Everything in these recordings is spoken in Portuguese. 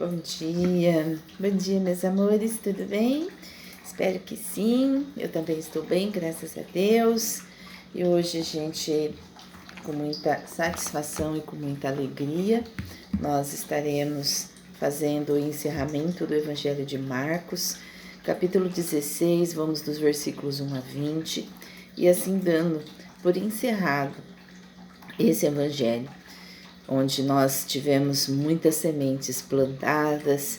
Bom dia, meus amores, tudo bem? Espero que sim, eu também estou bem, graças a Deus. E hoje, gente, com muita satisfação e com muita alegria, nós estaremos fazendo o encerramento do Evangelho de Marcos, capítulo 16, vamos dos versículos 1 a 20, e assim dando por encerrado esse Evangelho, onde nós tivemos muitas sementes plantadas,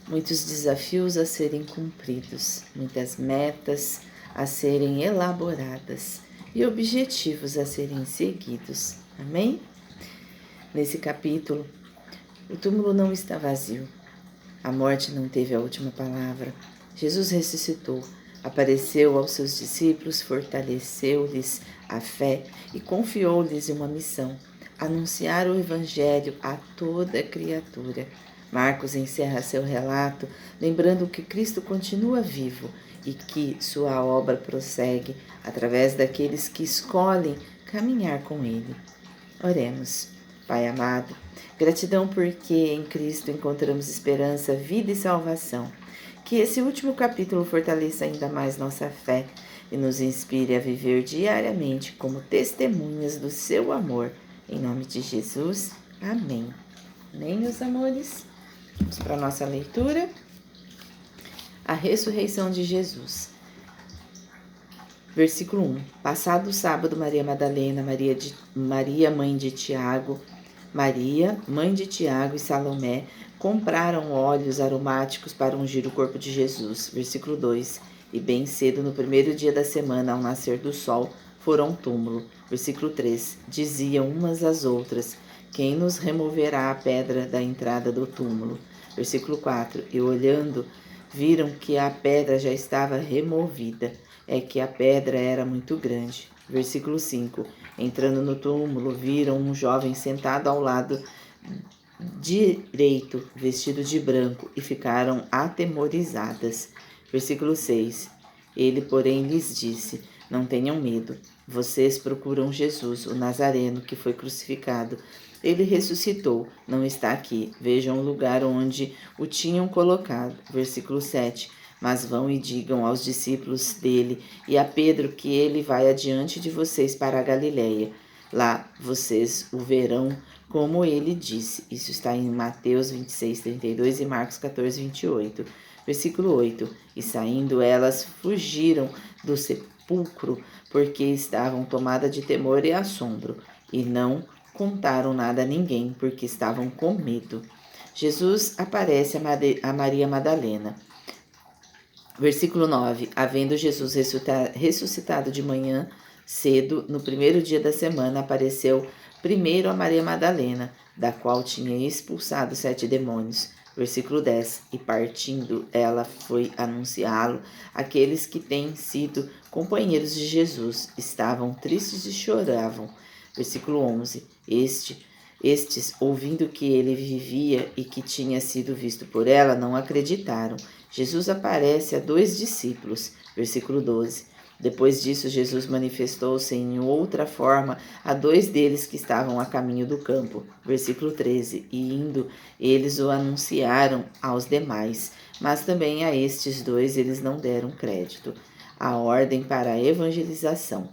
muitos desafios a serem cumpridos, muitas metas a serem elaboradas e objetivos a serem seguidos. Amém? Nesse capítulo, o túmulo não está vazio. A morte não teve a última palavra. Jesus ressuscitou, apareceu aos seus discípulos, fortaleceu-lhes a fé e confiou-lhes uma missão: anunciar o Evangelho a toda criatura. Marcos encerra seu relato lembrando que Cristo continua vivo e que sua obra prossegue através daqueles que escolhem caminhar com Ele. Oremos. Pai amado, gratidão porque em Cristo encontramos esperança, vida e salvação. Que esse último capítulo fortaleça ainda mais nossa fé e nos inspire a viver diariamente como testemunhas do seu amor. Em nome de Jesus, amém. Amém, meus amores? Vamos para a nossa leitura. A ressurreição de Jesus. Versículo 1. Passado o sábado, Maria Madalena, Maria mãe de Tiago, Maria, mãe de Tiago e Salomé, compraram óleos aromáticos para ungir o corpo de Jesus. Versículo 2. E bem cedo, no primeiro dia da semana, ao nascer do sol, foram ao túmulo. Versículo 3. Diziam umas às outras: quem nos removerá a pedra da entrada do túmulo? Versículo 4. E olhando, viram que a pedra já estava removida, é que a pedra era muito grande. Versículo 5. Entrando no túmulo, viram um jovem sentado ao lado direito, vestido de branco, e ficaram atemorizadas. Versículo 6. Ele, porém, lhes disse: não tenham medo. Vocês procuram Jesus, o Nazareno, que foi crucificado. Ele ressuscitou, não está aqui. Vejam o lugar onde o tinham colocado. Versículo 7. Mas vão e digam aos discípulos dele e a Pedro que ele vai adiante de vocês para a Galileia. Lá vocês o verão como ele disse. Isso está em Mateus 26, 32 e Marcos 14, 28. Versículo 8. E saindo elas fugiram do sepulcro porque estavam tomadas de temor e assombro e não contaram nada a ninguém porque estavam com medo. Jesus aparece a Maria Madalena. Versículo 9. Havendo Jesus ressuscitado de manhã cedo, no primeiro dia da semana, apareceu primeiro a Maria Madalena, da qual tinha expulsado 7 demônios. Versículo 10. E partindo, ela foi anunciá-lo àqueles que têm sido companheiros de Jesus. Estavam tristes e choravam. Versículo 11. Estes, ouvindo que ele vivia e que tinha sido visto por ela, não acreditaram. Jesus aparece a 2 discípulos. Versículo 12. Depois disso, Jesus manifestou-se em outra forma a 2 deles que estavam a caminho do campo. Versículo 13. E indo, eles o anunciaram aos demais, mas também a estes 2 eles não deram crédito. A ordem para a evangelização.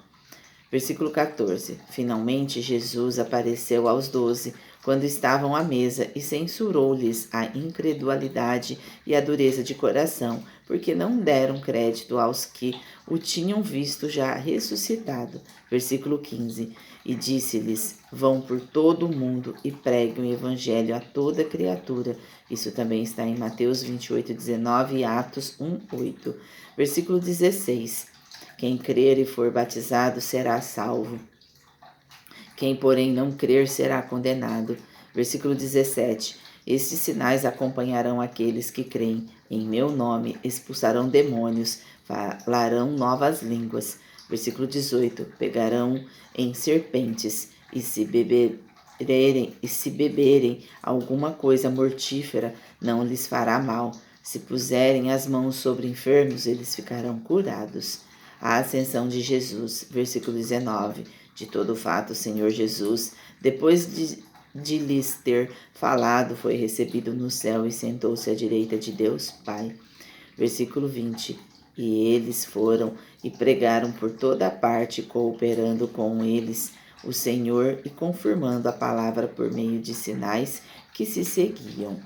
Versículo 14. Finalmente, Jesus apareceu aos 12, quando estavam à mesa, e censurou-lhes a incredulidade e a dureza de coração, porque não deram crédito aos que o tinham visto já ressuscitado. Versículo 15. E disse-lhes: vão por todo o mundo e preguem o evangelho a toda criatura. Isso também está em Mateus 28, 19 e Atos 1, 8. Versículo 16. Quem crer e for batizado será salvo. Quem, porém, não crer será condenado. Versículo 17. Estes sinais acompanharão aqueles que creem. Em meu nome expulsarão demônios, falarão novas línguas. Versículo 18. Pegarão em serpentes e se beberem alguma coisa mortífera, não lhes fará mal. Se puserem as mãos sobre enfermos, eles ficarão curados. A ascensão de Jesus, versículo 19. De todo fato, o Senhor Jesus, depois de lhes ter falado foi recebido no céu e sentou-se à direita de Deus Pai. Versículo 20. E eles foram e pregaram por toda parte, cooperando com eles o Senhor e confirmando a palavra por meio de sinais que se seguiam.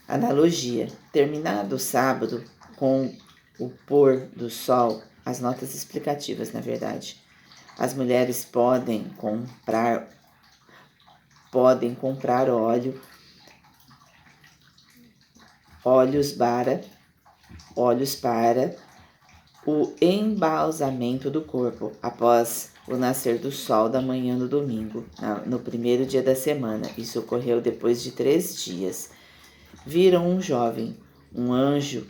Analogia. Terminado o sábado, com o pôr do sol, as notas explicativas, na verdade. As mulheres podem comprar óleos para o embalsamento do corpo após o nascer do sol da manhã do domingo, no primeiro dia da semana. Isso ocorreu depois de 3 dias. Viram um jovem, um anjo.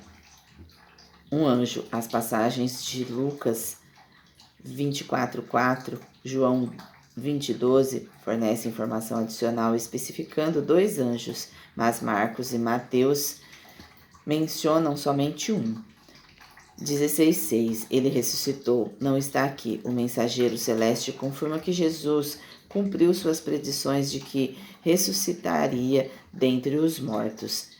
As passagens de Lucas 24:4, João 20:12 fornecem informação adicional especificando 2 anjos, mas Marcos e Mateus mencionam somente um. 16:6 Ele ressuscitou, não está aqui. O mensageiro celeste confirma que Jesus cumpriu suas predições de que ressuscitaria dentre os mortos.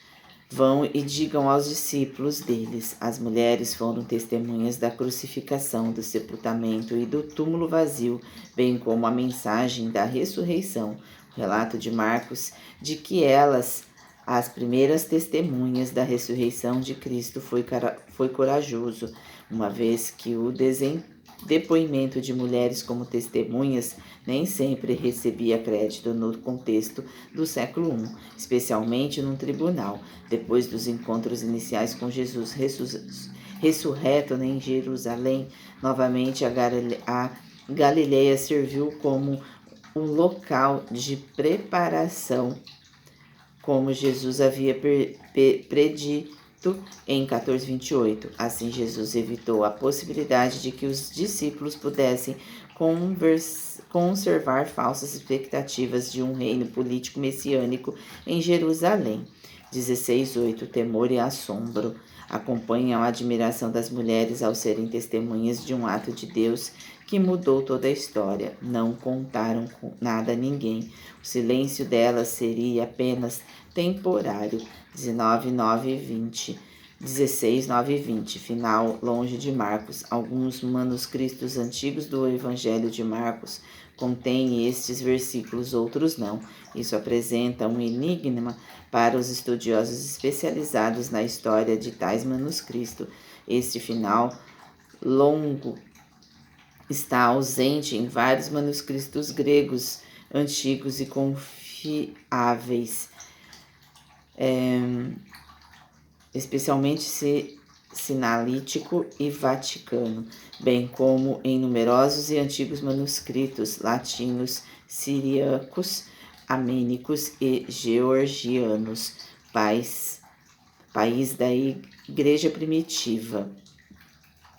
Vão e digam aos discípulos deles. As mulheres foram testemunhas da crucificação, do sepultamento e do túmulo vazio, bem como a mensagem da ressurreição. O relato de Marcos de que elas, as primeiras testemunhas da ressurreição de Cristo, foi corajoso, uma vez que o depoimento de mulheres como testemunhas nem sempre recebia crédito no contexto do século I, especialmente num tribunal, depois dos encontros iniciais com Jesus ressurreto em Jerusalém. Novamente, a Galileia serviu como um local de preparação, como Jesus havia predito em 14:28. Assim, Jesus evitou a possibilidade de que os discípulos pudessem conservar falsas expectativas de um reino político messiânico em Jerusalém. 16:8. Temor e assombro acompanham a admiração das mulheres ao serem testemunhas de um ato de Deus que mudou toda a história. Não contaram nada a ninguém. O silêncio delas seria apenas temporário. 19:9-20. 16:9-20. Final longe de Marcos. Alguns manuscritos antigos do Evangelho de Marcos contêm estes versículos, outros não. Isso apresenta um enigma para os estudiosos especializados na história de tais manuscritos. Este final longo está ausente em vários manuscritos gregos antigos e confiáveis, especialmente Sinalítico e Vaticano, bem como em numerosos e antigos manuscritos latinos, siríacos, amênicos e georgianos, país da Igreja primitiva.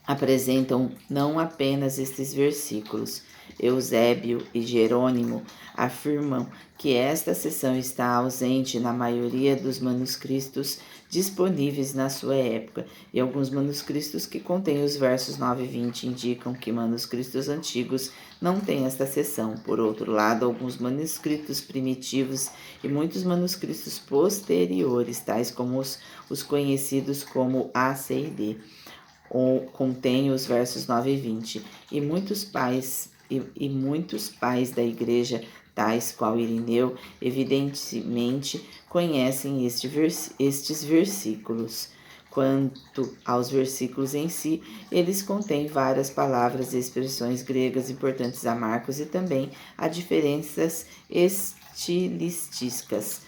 Apresentam não apenas estes versículos. Eusébio e Jerônimo afirmam que esta seção está ausente na maioria dos manuscritos disponíveis na sua época, e alguns manuscritos que contêm os versos 9 e 20 indicam que manuscritos antigos não têm esta seção. Por outro lado, alguns manuscritos primitivos e muitos manuscritos posteriores, tais como os conhecidos como A, C e D, contém os versos 9 e 20, e muitos pais da igreja, tais qual Irineu, evidentemente conhecem estes versículos. Quanto aos versículos em si, eles contêm várias palavras e expressões gregas importantes a Marcos e também há diferenças estilísticas.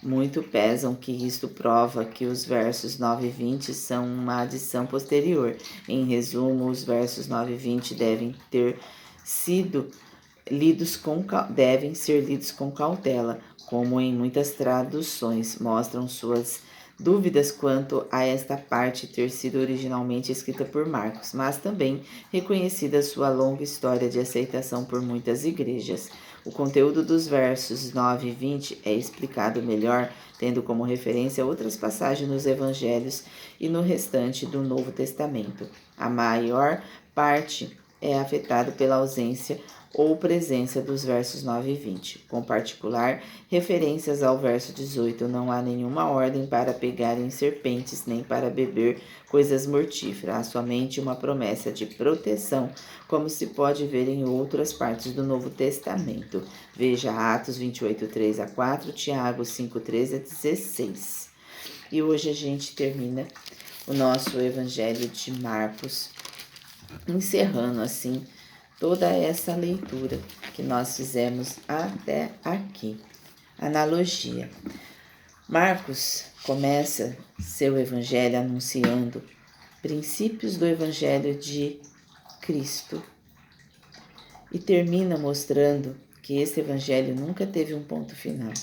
Muito pesam que isto prova que os versos 9 e 20 são uma adição posterior. Em resumo, os versos 9 e 20 devem ser lidos com cautela, como em muitas traduções mostram suas dúvidas quanto a esta parte ter sido originalmente escrita por Marcos, mas também reconhecida sua longa história de aceitação por muitas igrejas. O conteúdo dos versos 9 e 20 é explicado melhor, tendo como referência outras passagens nos Evangelhos e no restante do Novo Testamento. A maior parte é afetado pela ausência ou presença dos versos 9 e 20. Com particular referências ao verso 18, não há nenhuma ordem para pegar em serpentes, nem para beber coisas mortíferas. Há somente uma promessa de proteção, como se pode ver em outras partes do Novo Testamento. Veja Atos 28, 3 a 4, Tiago 5, 13 a 16. E hoje a gente termina o nosso Evangelho de Marcos, encerrando assim toda essa leitura que nós fizemos até aqui. Analogia. Marcos começa seu evangelho anunciando princípios do evangelho de Cristo e termina mostrando que esse evangelho nunca teve um ponto final.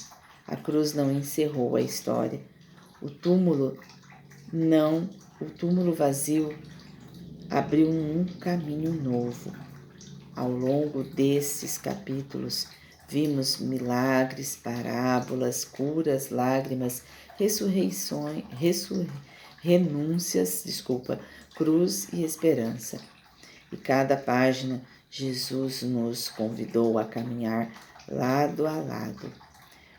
A cruz não encerrou a história. O túmulo vazio abriu um caminho novo. Ao longo desses capítulos, vimos milagres, parábolas, curas, lágrimas, renúncias, cruz e esperança. E cada página, Jesus nos convidou a caminhar lado a lado.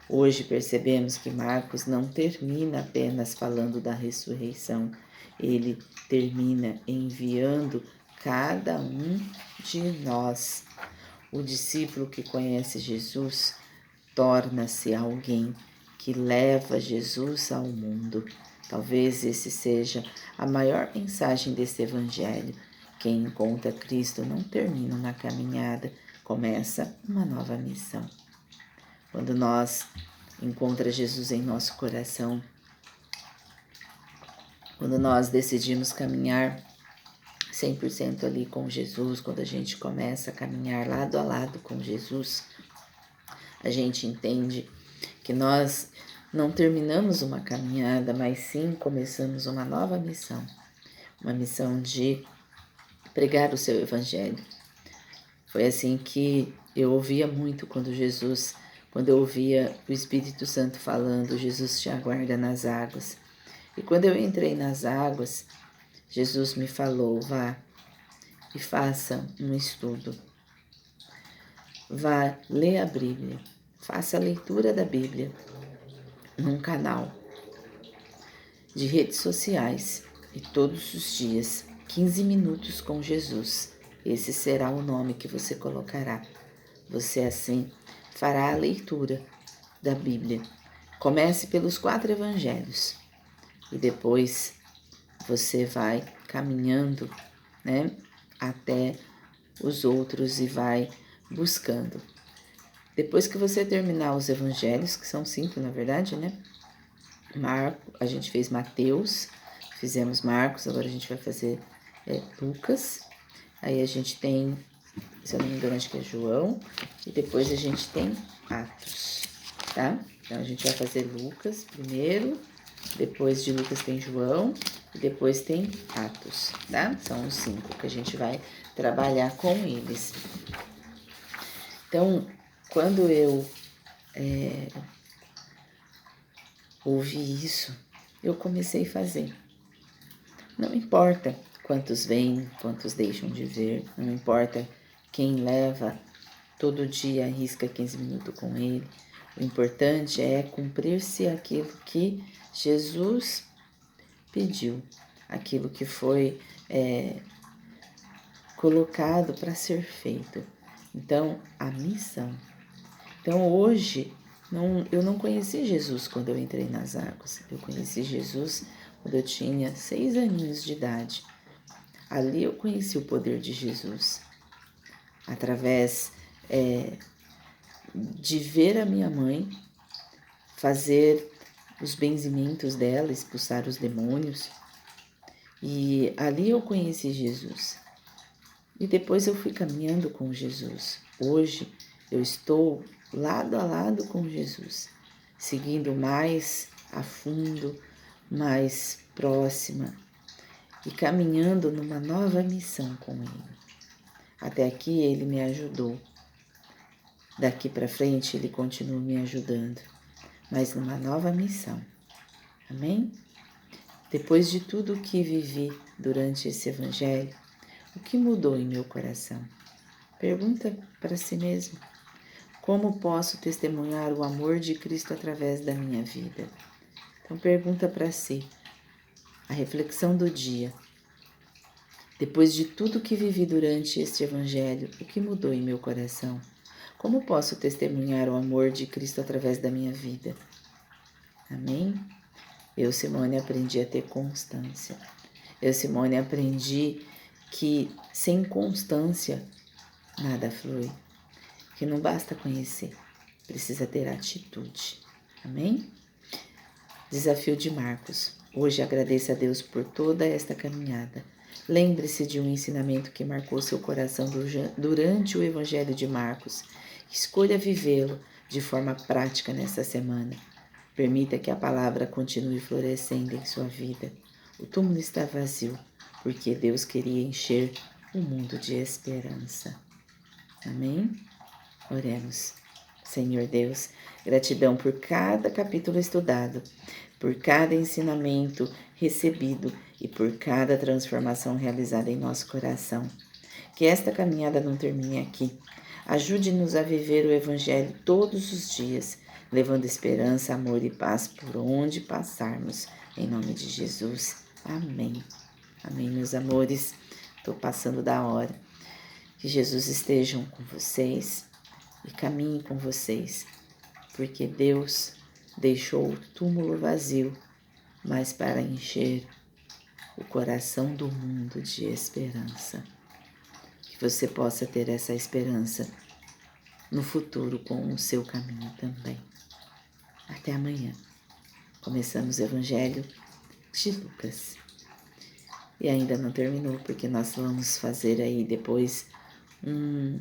Hoje percebemos que Marcos não termina apenas falando da ressurreição, ele termina enviando cada um de nós. O discípulo que conhece Jesus torna-se alguém que leva Jesus ao mundo. Talvez esse seja a maior mensagem desse evangelho. Quem encontra Cristo não termina uma caminhada, começa uma nova missão. Quando nós encontramos Jesus em nosso coração, quando nós decidimos caminhar 100% ali com Jesus, quando a gente começa a caminhar lado a lado com Jesus, a gente entende que nós não terminamos uma caminhada, mas sim começamos uma nova missão. Uma missão de pregar o seu evangelho. Foi assim que eu ouvia muito quando eu ouvia o Espírito Santo falando, Jesus te aguarda nas águas. E quando eu entrei nas águas, Jesus me falou, vá e faça um estudo. Vá ler a Bíblia, faça a leitura da Bíblia num canal de redes sociais e todos os dias, 15 minutos com Jesus. Esse será o nome que você colocará. Você assim fará a leitura da Bíblia. Comece pelos 4 evangelhos e depois você vai caminhando, né, até os outros e vai buscando. Depois que você terminar os evangelhos, que são 5 na verdade, né? A gente fez Mateus, fizemos Marcos, agora a gente vai fazer Lucas. Aí a gente tem, se eu não me engano, acho que é João. E depois a gente tem Atos, tá? Então a gente vai fazer Lucas primeiro, depois de Lucas tem João e depois tem Atos, tá? São os 5 que a gente vai trabalhar com eles. Então, quando eu ouvi isso, eu comecei a fazer. Não importa quantos vêm, quantos deixam de ver, não importa quem leva todo dia, arrisca 15 minutos com ele. O importante é cumprir-se aquilo que Jesus pediu, aquilo que foi colocado para ser feito. Então, a missão. Então, hoje, eu não conheci Jesus quando eu entrei nas águas. Eu conheci Jesus quando eu tinha 6 aninhos de idade. Ali eu conheci o poder de Jesus. Através de ver a minha mãe fazer os benzimentos dela, expulsar os demônios. E ali eu conheci Jesus. E depois eu fui caminhando com Jesus. Hoje eu estou lado a lado com Jesus, seguindo mais a fundo, mais próxima e caminhando numa nova missão com Ele. Até aqui Ele me ajudou. Daqui para frente Ele continua me ajudando, mas numa nova missão. Amém? Depois de tudo que vivi durante esse evangelho, o que mudou em meu coração? Pergunta para si mesmo. Como posso testemunhar o amor de Cristo através da minha vida? Então pergunta para si. A reflexão do dia. Depois de tudo que vivi durante este evangelho, o que mudou em meu coração? Como posso testemunhar o amor de Cristo através da minha vida? Amém? Eu, Simone, aprendi a ter constância. Eu, Simone, aprendi que sem constância nada flui. Que não basta conhecer, precisa ter atitude. Amém? Desafio de Marcos. Hoje agradeça a Deus por toda esta caminhada. Lembre-se de um ensinamento que marcou seu coração durante o Evangelho de Marcos. Escolha vivê-lo de forma prática nesta semana. Permita que a palavra continue florescendo em sua vida. O túmulo está vazio, porque Deus queria encher o mundo de esperança. Amém? Oremos. Senhor Deus, gratidão por cada capítulo estudado, por cada ensinamento recebido e por cada transformação realizada em nosso coração. Que esta caminhada não termine aqui. Ajude-nos a viver o Evangelho todos os dias, levando esperança, amor e paz por onde passarmos. Em nome de Jesus. Amém. Amém, meus amores. Estou passando da hora. Que Jesus esteja com vocês e caminhe com vocês, porque Deus deixou o túmulo vazio, mas para encher o coração do mundo de esperança. Que você possa ter essa esperança no futuro com o seu caminho também. Até amanhã. Começamos o Evangelho de Lucas. E ainda não terminou, porque nós vamos fazer aí depois um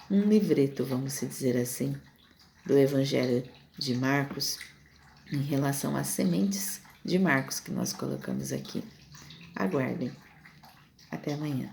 livreto, vamos dizer assim, do Evangelho de Marcos em relação às sementes de Marcos que nós colocamos aqui. Aguardem. Até amanhã.